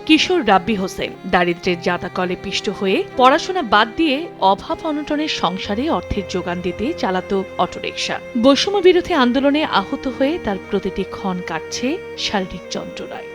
কিশোর রাব্বি হোসেন দারিদ্র্যের জাঁতাকলে পিষ্ট হয়ে পড়াশোনা বাদ দিয়ে অভাব অনটনের সংসারে অর্থের যোগান দিতে চালাতো অটোরিকশা। বৈষম্য বিরোধী আন্দোলনে আহত হয়ে তার প্রতিটি ক্ষণ কাটছে শারীরিক যন্ত্রণায়।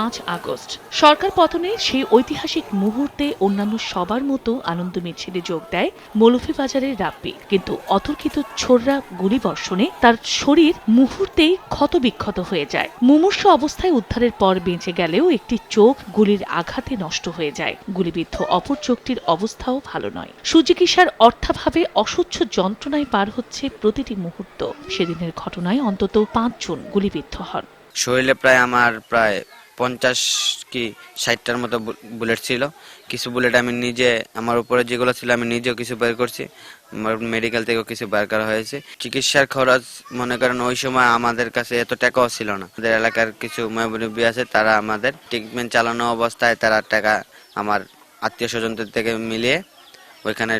৫ আগস্ট সরকার পতনের সেই ঐতিহাসিক মুহূর্তে অন্যান্য সবার মতো আনন্দ মিছিলে যোগ দেয় মৌলভীবাজারের রাব্বি। কিন্তু অতর্কিত ছোড়রা গুলিবর্ষণে তার শরীর মুহূর্তেই ক্ষতবিক্ষত হয়ে যায়। মুমূর্ষ অবস্থায় উদ্ধারের পর বেঁচে গেলেও একটি চোখ গুলির আঘাতে নষ্ট হয়ে যায়। গুলিবিদ্ধ অপর চোখটির অবস্থাও ভালো নয়। সুচিকিৎসার অর্থাভাবে অসহ্য যন্ত্রণায় পার হচ্ছে প্রতিটি মুহূর্ত। সেদিনের ঘটনায় অন্তত ৫ জন গুলিবিদ্ধ হন। শরীরে আমার প্রায় ৫০ কি ৬০টার মতো বুলেট ছিল। কিছু বুলেট আমি নিজে, আমার উপরে যেগুলো ছিল আমি নিজেও কিছু বের করছি, মেডিকেল থেকেও কিছু বের করা হয়েছে। চিকিৎসার খরচ মনে করেন ওই সময় আমাদের কাছে এত টাকাও ছিল না। আমাদের এলাকার কিছু মুরব্বি আছে, তারা আমাদের ট্রিটমেন্ট চালানো অবস্থায় তারা টাকা আমার আত্মীয় স্বজনদের থেকে মিলিয়ে ওইখানে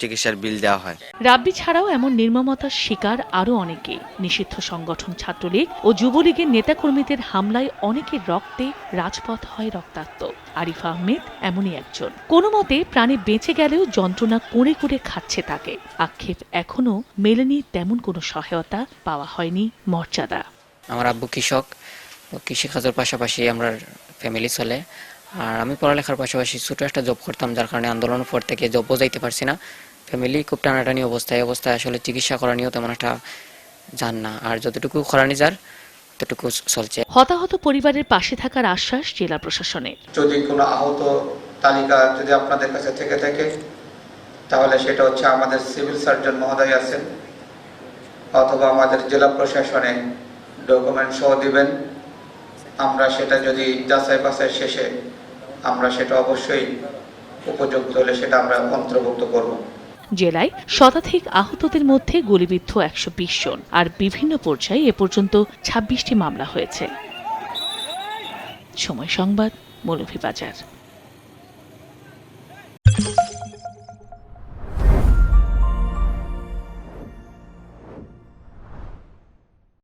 চিকিৎসার বিল দেওয়া হয়। রাব্বি ছাড়াও এমন নির্মমতার শিকার আরো অনেকে। নিষিদ্ধ সংগঠন ছাত্রলীগ ও যুবলীগের নেতাকর্মীদের হামলায় অনেকের রক্তে রাজপথ হয় রক্তাক্ত। আরিফ আহমেদ এমনই একজন। কোনো মতে প্রাণে বেঁচে গেলেও যন্ত্রণা কুড়ে কুড়ে খাচ্ছে তাকে। আক্ষেপ এখনো মেলেনি তেমন কোনো সহায়তা, পাওয়া হয়নি মর্যাদা। আমার আব্বু কৃষক, কৃষিকাজের পাশাপাশি আমরা ফ্যামিলি চলে। আর আমি পড়ালেখার পাশাপাশি ছোট একটা জব করতাম, যার কারণে আন্দোলনের পর থেকে জবও যাইতে পারছি না। ফ্যামিলি খুব টানাটানি অবস্থায় আসলে চিকিৎসা করানিও তেমন একটা যান না, আর যতটুকু করানি যার ততটুকু চলছে। হতাহত পরিবারের পাশে থাকার আশ্বাস জেলা প্রশাসনের। যদি কোনো আহত তালিকা যদি আপনাদের কাছে থেকে থাকে, তাহলে সেটা হচ্ছে আমাদের সিভিল সার্জন মহোদয় আছেন, অথবা আমাদের জেলা প্রশাসনে ডকুমেন্ট সহ দিবেন। আমরা সেটা যদি যাচাই বাছাই শেষে আমরা সেটা অবশ্যই উপযুক্ত হলে সেটা আমরা অন্তর্ভুক্ত করব। জেলায় শতাধিক আহতদের মধ্যে গুলিবিদ্ধ ১২০ জন, আর বিভিন্ন পর্যায়ে এ পর্যন্ত ২৬টি মামলা হয়েছে। সময় সংবাদ, মৌলভীবাজার।